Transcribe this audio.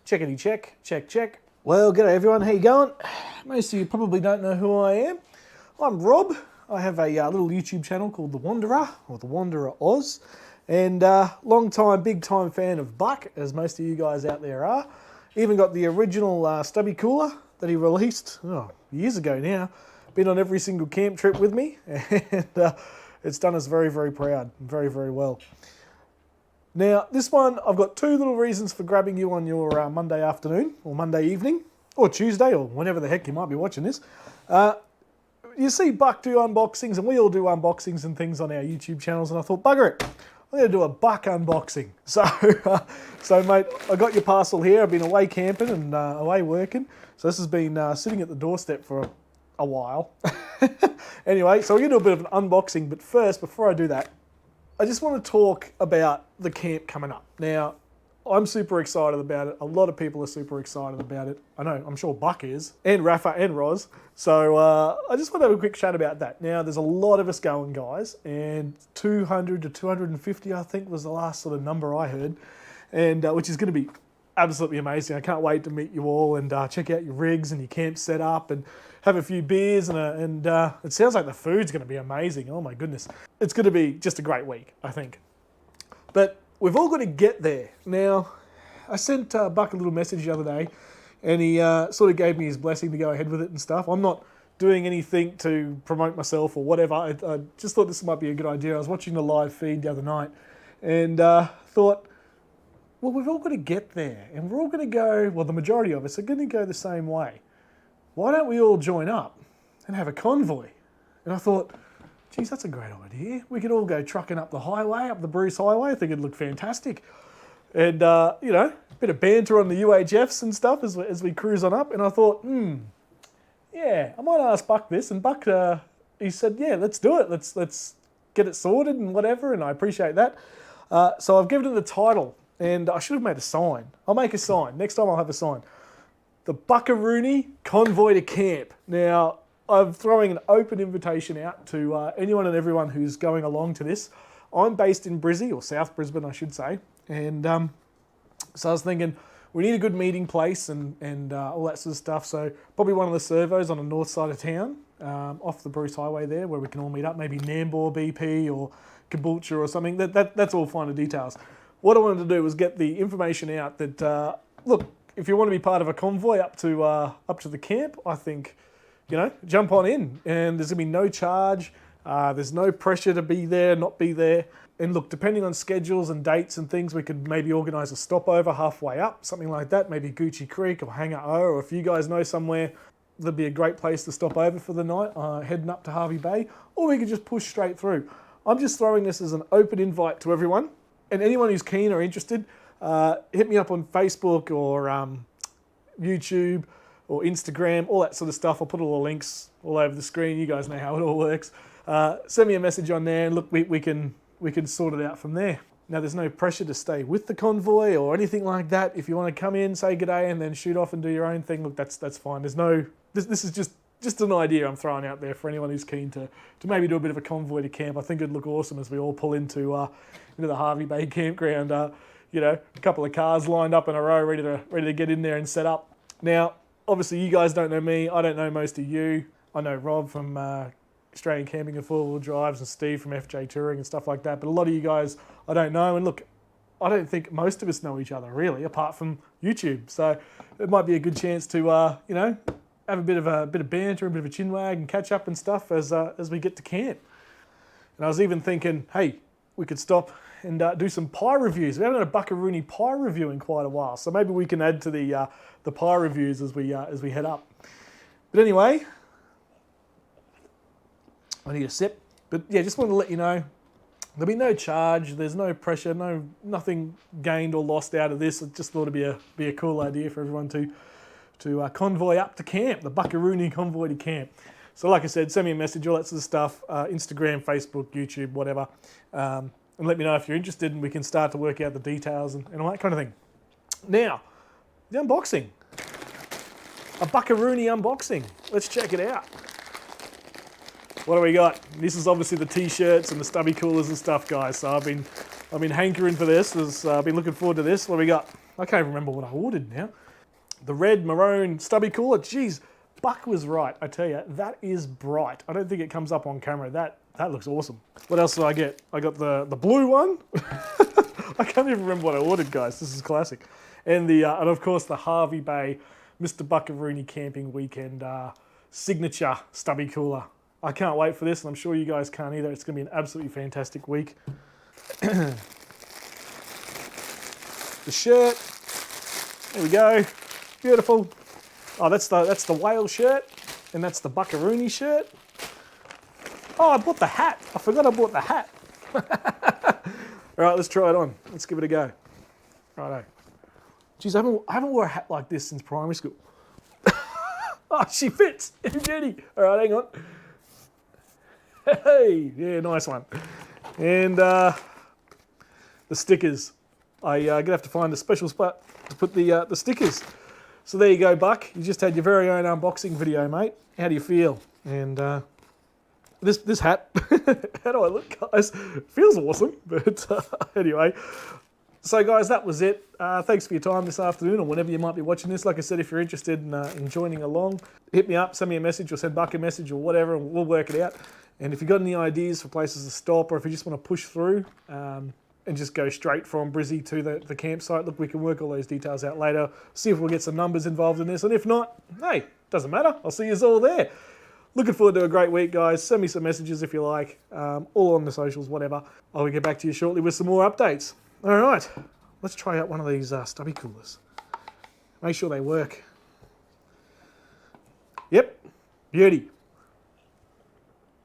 Checkity check, check, check. Well, g'day everyone, how you going? Most of you probably don't know who I am. I'm Rob. I have a little YouTube channel called The Wanderer, or The Wanderer Oz. And long time, big time fan of Buck, as most of you guys out there are. Even got the original stubby cooler that he released years ago now. Been on every single camp trip with me, and it's done us very, very proud, very, very well. Now, this one, I've got two little reasons for grabbing you on your Monday afternoon, or Monday evening, or Tuesday, or whenever the heck you might be watching this. You see Buck do unboxings, and we all do unboxings and things on our YouTube channels, and I thought, bugger it, I'm going to do a Buck unboxing. So, mate, I got your parcel here. I've been away camping and away working, so this has been sitting at the doorstep for a while. Anyway, so we're going to do a bit of an unboxing, but first, before I do that, I just want to talk about the camp coming up. Now, I'm super excited about it. A lot of people are super excited about it. I know, I'm sure Buck is, and Rafa and Roz. So I just want to have a quick chat about that. Now, there's a lot of us going, guys, and 200 to 250, I think, was the last sort of number I heard, and which is going to be absolutely amazing. I can't wait to meet you all and check out your rigs and your camp setup and have a few beers and it sounds like the food's going to be amazing. Oh my goodness. It's going to be just a great week, I think. But we've all got to get there. Now, I sent Buck a little message the other day and he sort of gave me his blessing to go ahead with it and stuff. I'm not doing anything to promote myself or whatever. I just thought this might be a good idea. I was watching the live feed the other night and thought, well, we've all got to get there and we're all going to go, well, the majority of us are going to go the same way. Why don't we all join up and have a convoy? And I thought, geez, that's a great idea. We could all go trucking up the highway, up the Bruce Highway. I think it'd look fantastic. And, you know, a bit of banter on the UHFs and stuff as we cruise on up. And I thought, yeah, I might ask Buck this. And Buck, he said, yeah, let's do it. Let's get it sorted and whatever. And I appreciate that. So I've given it the title. And I should have made a sign. I'll make a sign. Next time I'll have a sign. The Buckaroonie Convoy to Camp. Now, I'm throwing an open invitation out to anyone and everyone who's going along to this. I'm based in Brizzy, or South Brisbane, I should say. And so I was thinking, we need a good meeting place and all that sort of stuff. So probably one of the servos on the north side of town, off the Bruce Highway there, where we can all meet up. Maybe Nambour BP or Caboolture or something. That's all finer details. What I wanted to do was get the information out that, look, if you want to be part of a convoy up to the camp, I think, you know, jump on in. And there's going to be no charge. There's no pressure to be there, not be there. And look, depending on schedules and dates and things, we could maybe organise a stopover halfway up, something like that. Maybe Gucci Creek or Hangar O, or if you guys know somewhere, that'd be a great place to stop over for the night, heading up to Hervey Bay. Or we could just push straight through. I'm just throwing this as an open invite to everyone. And anyone who's keen or interested, hit me up on Facebook or YouTube or Instagram, all that sort of stuff. I'll put all the links all over the screen. You guys know how it all works. Send me a message on there and look, we can sort it out from there. Now, there's no pressure to stay with the convoy or anything like that. If you want to come in, say g'day, and then shoot off and do your own thing, look, that's fine. There's no, this is just an idea I'm throwing out there for anyone who's keen to maybe do a bit of a convoy to camp. I think it'd look awesome as we all pull into the Hervey Bay campground. You know, a couple of cars lined up in a row, ready to get in there and set up. Now, obviously, you guys don't know me. I don't know most of you. I know Rob from Australian Camping and Four Wheel Drives and Steve from FJ Touring and stuff like that. But a lot of you guys I don't know. And look, I don't think most of us know each other really, apart from YouTube. So it might be a good chance to you know, have a bit of banter, a bit of a chinwag, and catch up and stuff as we get to camp. And I was even thinking, hey, we could stop and do some pie reviews. We haven't had a Buckaroonie pie review in quite a while, so maybe we can add to the pie reviews as we head up. But anyway, I need a sip. But yeah, just wanted to let you know there'll be no charge. There's no pressure. Nothing gained or lost out of this. I just thought it'd be a cool idea for everyone to convoy up to camp, the Buckaroonie Convoy to Camp. So like I said, send me a message, all that sort of stuff, Instagram, Facebook, YouTube, whatever. And let me know if you're interested and we can start to work out the details and all that kind of thing. Now, the unboxing. A Buckaroonie unboxing. Let's check it out. What do we got? This is obviously the t-shirts and the stubby coolers and stuff, guys. So I've been hankering for this. I've been looking forward to this. What do we got? I can't even remember what I ordered now. The red maroon stubby cooler. Jeez, Buck was right. I tell you, that is bright. I don't think it comes up on camera. That looks awesome. What else did I get? I got the blue one. I can't even remember what I ordered, guys. This is classic. And and of course the Hervey Bay Mr. Buckaroonie Camping Weekend signature stubby cooler. I can't wait for this, and I'm sure you guys can't either. It's going to be an absolutely fantastic week. The shirt. There we go. Beautiful. Oh, that's the whale shirt, and that's the Buckaroonie shirt. Oh, I bought the hat. I forgot I bought the hat. All right, let's try it on. Let's give it a go. Righto. Geez, I haven't worn a hat like this since primary school. Oh, she fits. Jenny. All right, hang on. Hey, yeah, nice one. And the stickers. I'm gonna have to find a special spot to put the stickers. So there you go, Buck. You just had your very own unboxing video, mate. How do you feel? And this hat. How do I look, guys? It feels awesome, but anyway. So guys, that was it. Thanks for your time this afternoon, or whenever you might be watching this. Like I said, if you're interested in joining along, hit me up, send me a message, or send Buck a message, or whatever, and we'll work it out. And if you've got any ideas for places to stop, or if you just want to push through and just go straight from Brizzy to the campsite, look, we can work all those details out later, see if we'll get some numbers involved in this, and if not, hey, doesn't matter. I'll see you all there. Looking forward to a great week, guys. Send me some messages if you like, all on the socials, whatever. I'll get back to you shortly with some more updates. All right, let's try out one of these stubby coolers. Make sure they work. Yep, beauty.